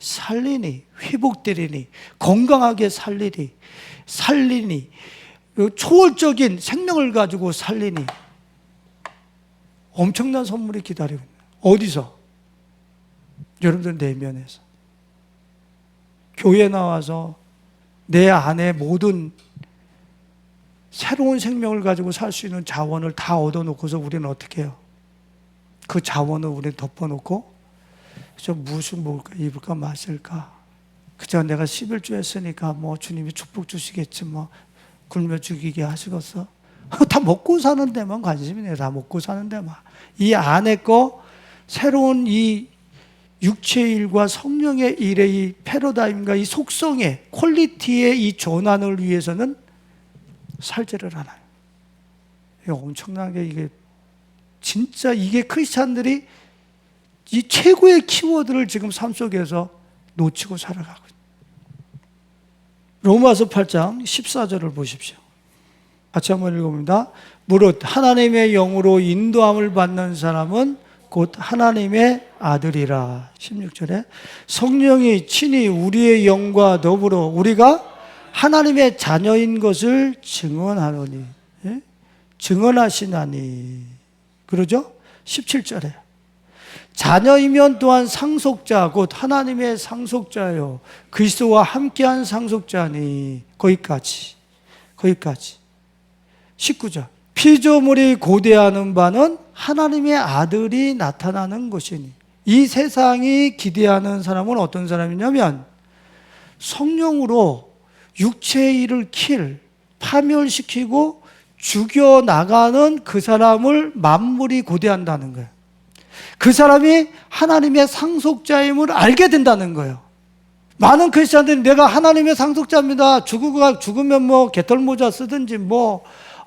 살리니, 회복되리니, 건강하게 살리니 초월적인 생명을 가지고 살리니 엄청난 선물이 기다리고 있는 거예요. 어디서? 여러분들 내면에서. 교회 나와서 내 안에 모든 새로운 생명을 가지고 살 수 있는 자원을 다 얻어놓고서 우리는 어떻게 해요? 그 자원을 우리는 덮어놓고 저 무엇을 먹을까, 입을까, 마실까? 그저 내가 11조 했으니까 뭐 주님이 축복 주시겠지, 뭐 굶어 죽이게 하시겠어? 다 먹고 사는 데만 관심이네. 다 먹고 사는 데만. 이 안에 거 새로운 이 육체의 일과 성령의 일의 이 패러다임과 이 속성의 퀄리티의 이 전환을 위해서는 살지를 않아요. 이게 엄청나게 이게 진짜 이게 크리스찬들이 이 최고의 키워드를 지금 삶 속에서 놓치고 살아가고 있어요. 로마서 8장 14절을 보십시오. 같이 한번 읽어봅니다. 무릇 하나님의 영으로 인도함을 받는 사람은 곧 하나님의 아들이라. 16절에 성령이 친히 우리의 영과 더불어 우리가 하나님의 자녀인 것을 증언하노니, 예? 증언하시나니. 그러죠? 17절에 자녀이면 또한 상속자 곧 하나님의 상속자요 그리스도와 함께한 상속자니. 거기까지 19절 피조물이 고대하는 바는 하나님의 아들이 나타나는 것이니. 이 세상이 기대하는 사람은 어떤 사람이냐면 성령으로 육체의 일을 파멸시키고 죽여나가는 그 사람을 만물이 고대한다는 거예요. 그 사람이 하나님의 상속자임을 알게 된다는 거예요. 많은 크리스찬들이 내가 하나님의 상속자입니다. 죽으면 뭐 개털모자 쓰든지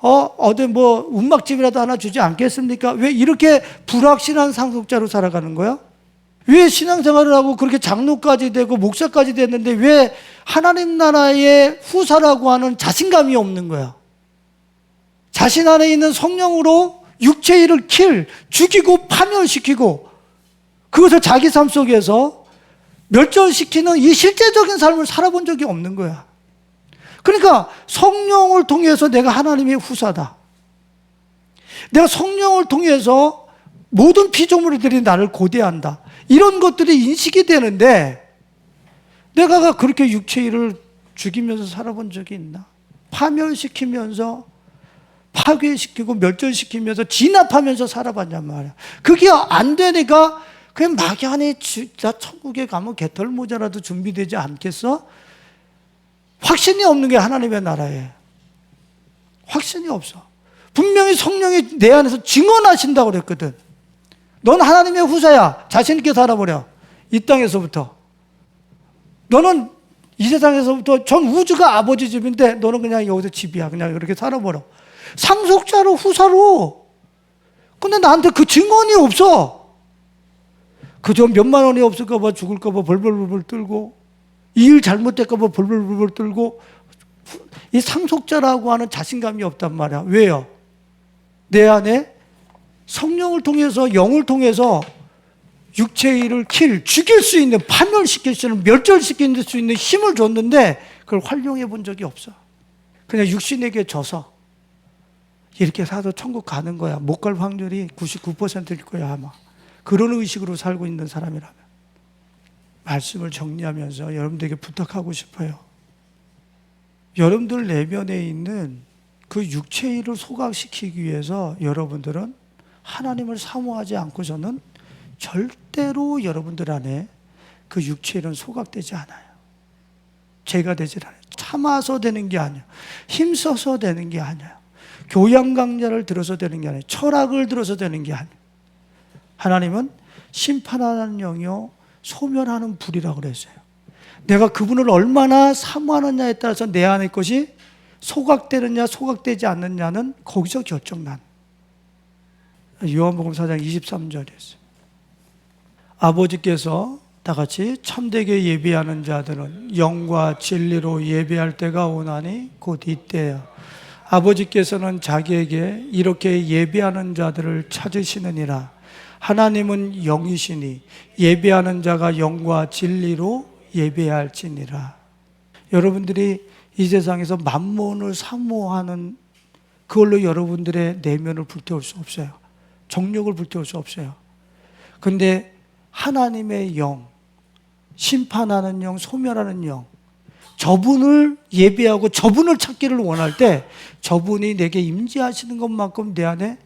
어디 운막집이라도 하나 주지 않겠습니까? 왜 이렇게 불확실한 상속자로 살아가는 거야? 왜 신앙생활을 하고 그렇게 장로까지 되고 목사까지 됐는데 왜 하나님 나라의 후사라고 하는 자신감이 없는 거야? 자신 안에 있는 성령으로 육체의 일을 죽이고 파멸시키고 그것을 자기 삶 속에서 멸절시키는 이 실제적인 삶을 살아본 적이 없는 거야. 그러니까 성령을 통해서 내가 하나님의 후사다. 내가 성령을 통해서 모든 피조물들이 나를 고대한다. 이런 것들이 인식이 되는데 내가 그렇게 육체의 일을 죽이면서 살아본 적이 있나? 파멸시키면서 파괴시키고 멸절시키면서 진압하면서 살아봤냔 말이야. 그게 안 되니까 그냥 막연히 나 천국에 가면 개털 모자라도 준비되지 않겠어? 확신이 없는 게 하나님의 나라에. 확신이 없어. 분명히 성령이 내 안에서 증언하신다고 그랬거든. 넌 하나님의 후사야. 자신 있게 살아버려. 이 땅에서부터. 너는 이 세상에서부터 전 우주가 아버지 집인데 너는 그냥 여기서 집이야. 그냥 이렇게 살아버려. 상속자로 후사로. 근데 나한테 그 증언이 없어. 그저 몇만 원이 없을까 봐 죽을까 봐 벌벌벌 떨고 이 일 잘못될까 봐 벌벌벌 떨고 이 상속자라고 하는 자신감이 없단 말이야. 왜요? 내 안에 성령을 통해서 영을 통해서 육체의 일을 죽일 수 있는 파멸시킬 수 있는 멸절시킬 수 있는 힘을 줬는데 그걸 활용해 본 적이 없어. 그냥 육신에게 져서 이렇게 사도 천국 가는 거야. 못 갈 확률이 99%일 거야 아마. 그런 의식으로 살고 있는 사람이라면. 말씀을 정리하면서 여러분들에게 부탁하고 싶어요. 여러분들 내면에 있는 그 육체의 일을 소각시키기 위해서 여러분들은 하나님을 사모하지 않고서는 절대로 여러분들 안에 그 육체의 일은 소각되지 않아요. 죄가 되질 않아요. 참아서 되는 게 아니에요. 힘써서 되는 게 아니에요. 교양 강좌를 들어서 되는 게 아니에요. 철학을 들어서 되는 게 아니에요. 하나님은 심판하는 영이요 소멸하는 불이라고 그랬어요. 내가 그분을 얼마나 사모하느냐에 따라서 내 안의 것이 소각되느냐 소각되지 않느냐는 거기서 결정난. 요한복음 4장 23절이었어요. 아버지께서 다 같이 참되게 예배하는 자들은 영과 진리로 예배할 때가 오나니 곧 이때야. 아버지께서는 자기에게 이렇게 예배하는 자들을 찾으시느니라. 하나님은 영이시니 예배하는 자가 영과 진리로 예배할지니라. 여러분들이 이 세상에서 만몬을 사모하는 그걸로 여러분들의 내면을 불태울 수 없어요. 정욕을 불태울 수 없어요. 그런데 하나님의 영, 심판하는 영, 소멸하는 영, 저분을 예배하고 저분을 찾기를 원할 때 저분이 내게 임재하시는 것만큼 내 안에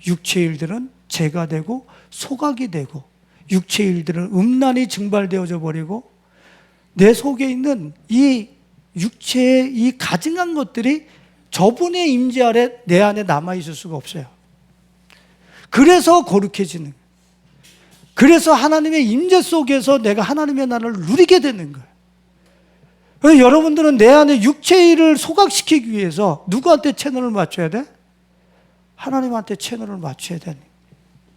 육체의 일들은 죄가 되고 소각이 되고 육체의 일들은 음란이 증발되어져 버리고 내 속에 있는 이 육체의 이 가증한 것들이 저분의 임재 아래 내 안에 남아있을 수가 없어요. 그래서 거룩해지는, 그래서 하나님의 임재 속에서 내가 하나님의 나라를 누리게 되는 거예요. 여러분들은 내 안에 육체의 일을 소각시키기 위해서 누구한테 채널을 맞춰야 돼? 하나님한테 채널을 맞춰야 되는 거예요.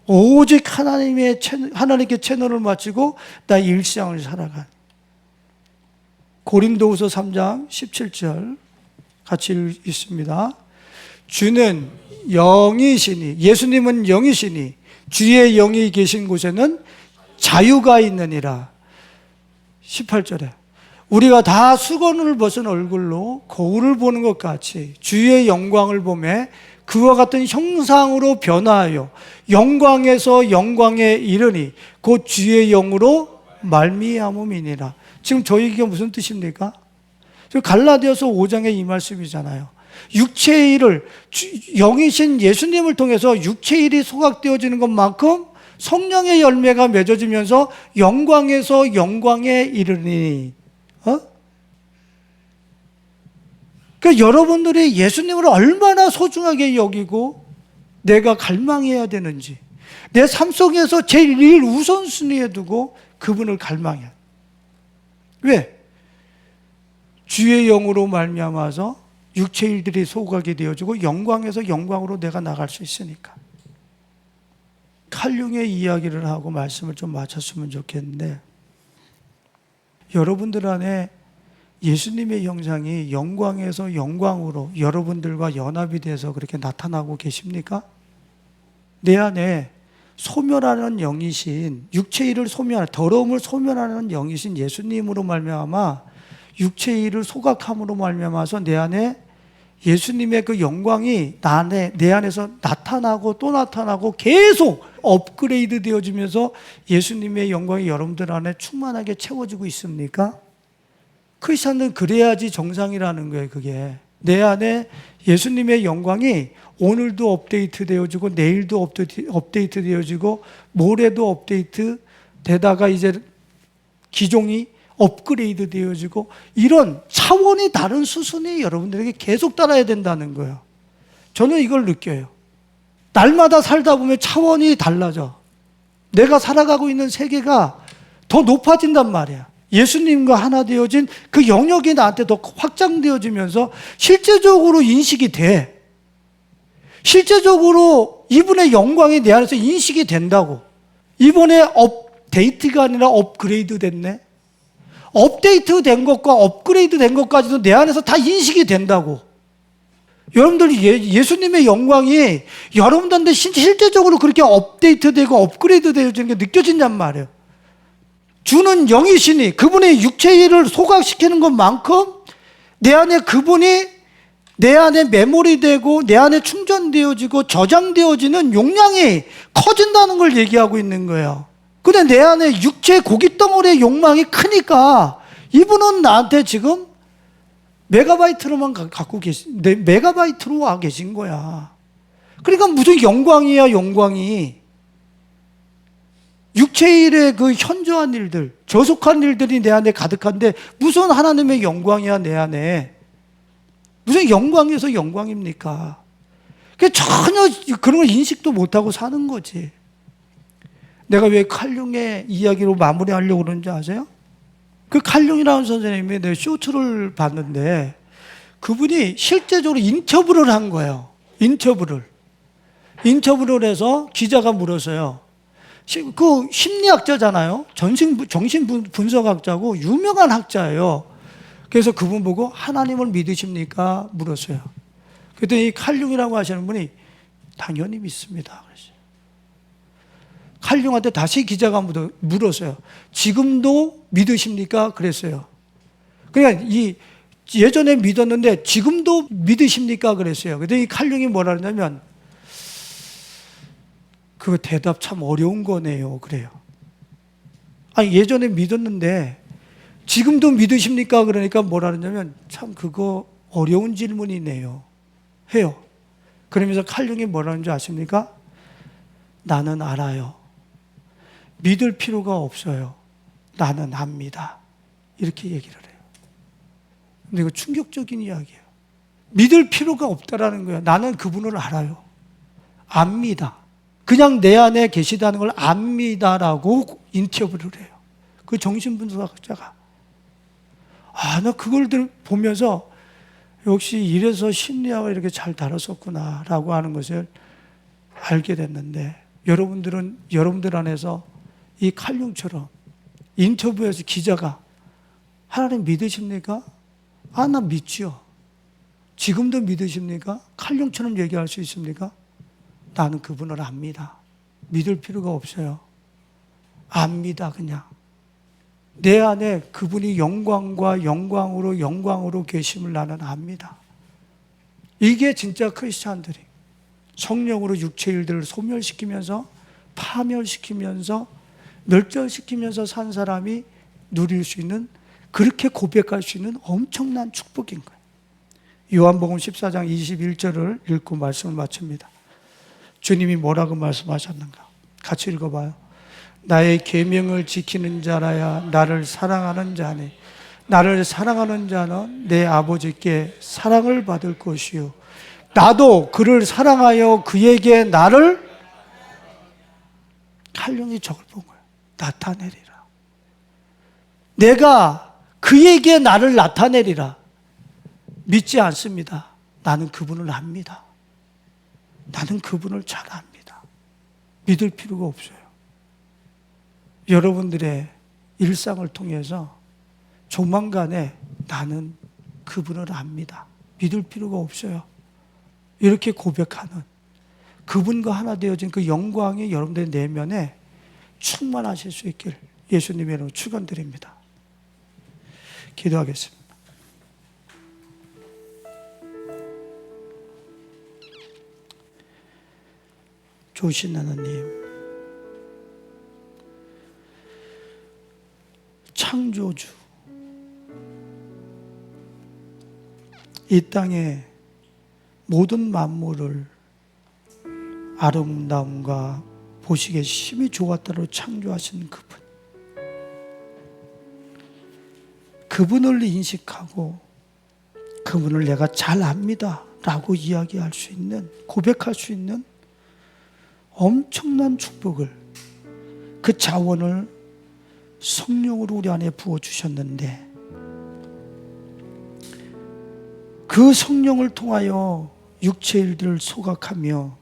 오직 하나님께 채널을 맞추고 나 일상을 살아가는. 고린도후서 3장 17절 같이 읽습니다. 주는 영이시니, 예수님은 영이시니 주의 영이 계신 곳에는 자유가 있느니라. 18절에 우리가 다 수건을 벗은 얼굴로 거울을 보는 것 같이 주의 영광을 보매 그와 같은 형상으로 변화하여 영광에서 영광에 이르니 곧 주의 영으로 말미암음이니라. 지금 저에게 무슨 뜻입니까? 갈라디아서 5장의 이 말씀이잖아요. 육체의 일을 영이신 예수님을 통해서 육체의 일이 소각되어지는 것만큼 성령의 열매가 맺어지면서 영광에서 영광에 이르니. 그러니까 여러분들이 예수님을 얼마나 소중하게 여기고 내가 갈망해야 되는지, 내 삶 속에서 제일 우선순위에 두고 그분을 갈망해야 돼. 왜? 주의 영으로 말미암아서 육체 일들이 소각이 되어지고 영광에서 영광으로 내가 나갈 수 있으니까. 칼융의 이야기를 하고 말씀을 좀 마쳤으면 좋겠는데, 여러분들 안에 예수님의 형상이 영광에서 영광으로 여러분들과 연합이 돼서 그렇게 나타나고 계십니까? 내 안에 소멸하는 영이신, 육체의 일을 소멸하는, 더러움을 소멸하는 영이신 예수님으로 말미암아 육체의 일을 소각함으로 말미암아서 내 안에 예수님의 그 영광이 내 안에서 나타나고 또 나타나고 계속 업그레이드 되어지면서 예수님의 영광이 여러분들 안에 충만하게 채워지고 있습니까? 크리스찬들은 그래야지 정상이라는 거예요. 그게 내 안에 예수님의 영광이 오늘도 업데이트 되어지고 내일도 업데이트 되어지고 모레도 업데이트 되다가 이제 기종이 업그레이드 되어지고 이런 차원이 다른 수순이 여러분들에게 계속 따라야 된다는 거예요. 저는 이걸 느껴요. 날마다 살다 보면 차원이 달라져. 내가 살아가고 있는 세계가 더 높아진단 말이야. 예수님과 하나 되어진 그 영역이 나한테 더 확장되어지면서 실제적으로 인식이 돼. 실제적으로 이분의 영광이 내 안에서 인식이 된다고. 이번에 업데이트가 아니라 업그레이드 됐네. 업데이트 된 것과 업그레이드 된 것까지도 내 안에서 다 인식이 된다고. 여러분들이 예수님의 영광이 여러분들한테 실제적으로 그렇게 업데이트되고 업그레이드 되어지는 게 느껴진단 말이에요. 주는 영이시니 그분의 육체의 일을 소각시키는 것만큼 내 안에 그분이 내 안에 메모리되고 내 안에 충전되어지고 저장되어지는 용량이 커진다는 걸 얘기하고 있는 거예요. 근데 내 안에 육체 고깃덩어리의 욕망이 크니까 이분은 나한테 지금 메가바이트로만 갖고 메가바이트로 와 계신 거야. 그러니까 무슨 영광이야, 영광이. 육체의 일에 그 현저한 일들, 저속한 일들이 내 안에 가득한데 무슨 하나님의 영광이야, 내 안에. 무슨 영광에서 영광입니까? 전혀 그런 걸 인식도 못하고 사는 거지. 내가 왜 칼융의 이야기로 마무리하려고 그러는지 아세요? 그 칼융이라는 선생님이 내 쇼트를 봤는데 그분이 실제적으로 인터뷰를 한 거예요. 인터뷰를 해서 기자가 물었어요. 그 심리학자잖아요. 정신분석학자고 유명한 학자예요. 그래서 그분 보고 하나님을 믿으십니까? 물었어요. 그랬더니 이 칼융이라고 하시는 분이 당연히 믿습니다. 그랬어요. 칼융한테 다시 기자가 물었어요. 지금도 믿으십니까? 그랬어요. 그러니까 예전에 믿었는데 지금도 믿으십니까? 그랬어요. 그랬더니 칼융이 뭐라 그러냐면 그 대답 참 어려운 거네요. 그래요. 아니 예전에 믿었는데 지금도 믿으십니까? 그러니까 뭐라 그러냐면 참 그거 어려운 질문이네요. 해요. 그러면서 칼융이 뭐라는 줄 아십니까? 나는 알아요. 믿을 필요가 없어요. 나는 압니다. 이렇게 얘기를 해요. 근데 이거 충격적인 이야기예요. 믿을 필요가 없다라는 거예요. 나는 그분을 알아요. 압니다. 그냥 내 안에 계시다는 걸 압니다라고 인터뷰를 해요. 그 정신분석학자가. 나 그걸 보면서 역시 이래서 심리학을 이렇게 잘 다뤘었구나라고 하는 것을 알게 됐는데 여러분들 안에서 이 칼융처럼 인터뷰에서 기자가 하나님 믿으십니까? 나 믿죠. 지금도 믿으십니까? 칼융처럼 얘기할 수 있습니까? 나는 그분을 압니다. 믿을 필요가 없어요. 압니다, 그냥. 내 안에 그분이 영광과 영광으로 계심을 나는 압니다. 이게 진짜 크리스찬들이 성령으로 육체의 일들을 소멸시키면서 파멸시키면서 멸절시키면서 산 사람이 누릴 수 있는, 그렇게 고백할 수 있는 엄청난 축복인 거예요. 요한복음 14장 21절을 읽고 말씀을 마칩니다. 주님이 뭐라고 말씀하셨는가? 같이 읽어봐요. 나의 계명을 지키는 자라야 나를 사랑하는 자니 나를 사랑하는 자는 내 아버지께 사랑을 받을 것이요 나도 그를 사랑하여 그에게 나를 칼륨이 저걸 본 거예요. 나타내리라. 내가 그에게 나를 나타내리라. 믿지 않습니다. 나는 그분을 압니다. 나는 그분을 잘 압니다. 믿을 필요가 없어요. 여러분들의 일상을 통해서 조만간에 나는 그분을 압니다. 믿을 필요가 없어요. 이렇게 고백하는 그분과 하나 되어진 그 영광이 여러분들의 내면에 충만하실 수 있길 예수님의 이름으로 축원드립니다. 기도하겠습니다. 좋으신 하나님, 창조주, 이 땅의 모든 만물을 아름다움과 보시기에 심히 좋았다로 창조하신 그분을 인식하고 그분을 내가 잘 압니다 라고 이야기할 수 있는, 고백할 수 있는 엄청난 축복을, 그 자원을 성령으로 우리 안에 부어주셨는데, 그 성령을 통하여 육체의 일들을 소각하며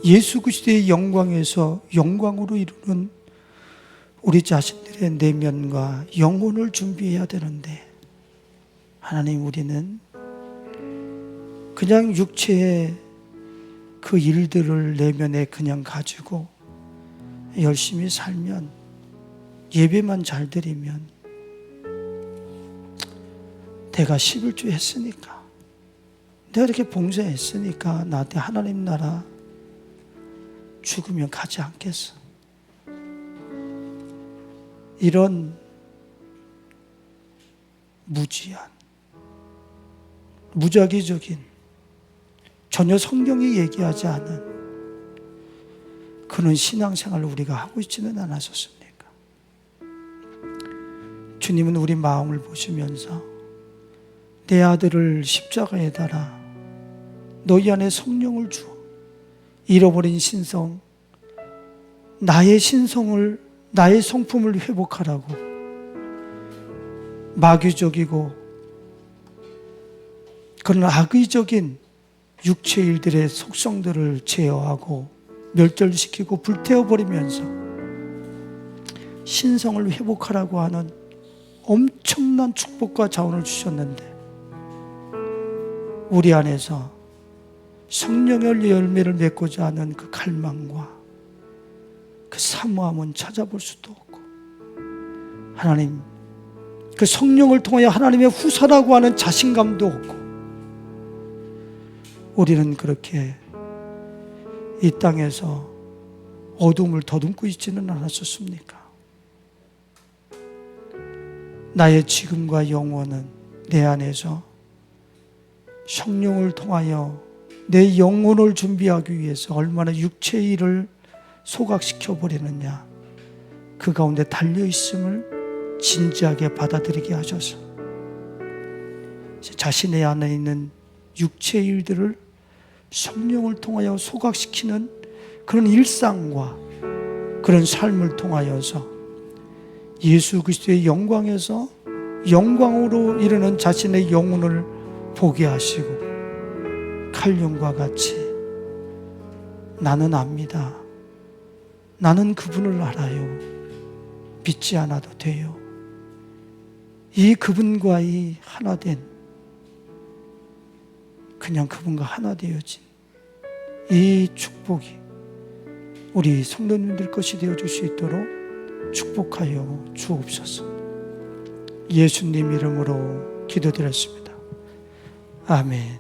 예수 그리스도의 영광에서 영광으로 이루는 우리 자신들의 내면과 영혼을 준비해야 되는데, 하나님, 우리는 그냥 육체의 그 일들을 내면에 그냥 가지고 열심히 살면, 예배만 잘 드리면, 내가 11조 했으니까, 내가 이렇게 봉사했으니까 나한테 하나님 나라 죽으면 가지 않겠어, 이런 무지한, 무작위적인, 전혀 성경이 얘기하지 않은 그런 신앙생활을 우리가 하고 있지는 않았었습니까? 주님은 우리 마음을 보시면서 내 아들을 십자가에 달아 너희 안에 성령을 주어 잃어버린 신성, 나의 신성을, 나의 성품을 회복하라고 마귀적이고 그런 악의적인 육체 일들의 속성들을 제어하고 멸절시키고 불태워버리면서 신성을 회복하라고 하는 엄청난 축복과 자원을 주셨는데, 우리 안에서 성령의 열매를 맺고자 하는 그 갈망과 그 사모함은 찾아볼 수도 없고, 하나님, 그 성령을 통하여 하나님의 후사라고 하는 자신감도 없고, 우리는 그렇게 이 땅에서 어둠을 더듬고 있지는 않았었습니까? 나의 지금과 영원은 내 안에서 성령을 통하여 내 영혼을 준비하기 위해서 얼마나 육체의 일을 소각시켜 버리느냐, 그 가운데 달려있음을 진지하게 받아들이게 하셔서 자신의 안에 있는 육체의 일들을 성령을 통하여 소각시키는 그런 일상과 그런 삶을 통하여서 예수 그리스도의 영광에서 영광으로 이르는 자신의 영혼을 보게 하시고, 칼륨과 같이 나는 압니다, 나는 그분을 알아요, 믿지 않아도 돼요, 이 그분과의 하나된, 그냥 그분과 하나 되어진 이 축복이 우리 성도님들 것이 되어줄 수 있도록 축복하여 주옵소서. 예수님 이름으로 기도드렸습니다. 아멘.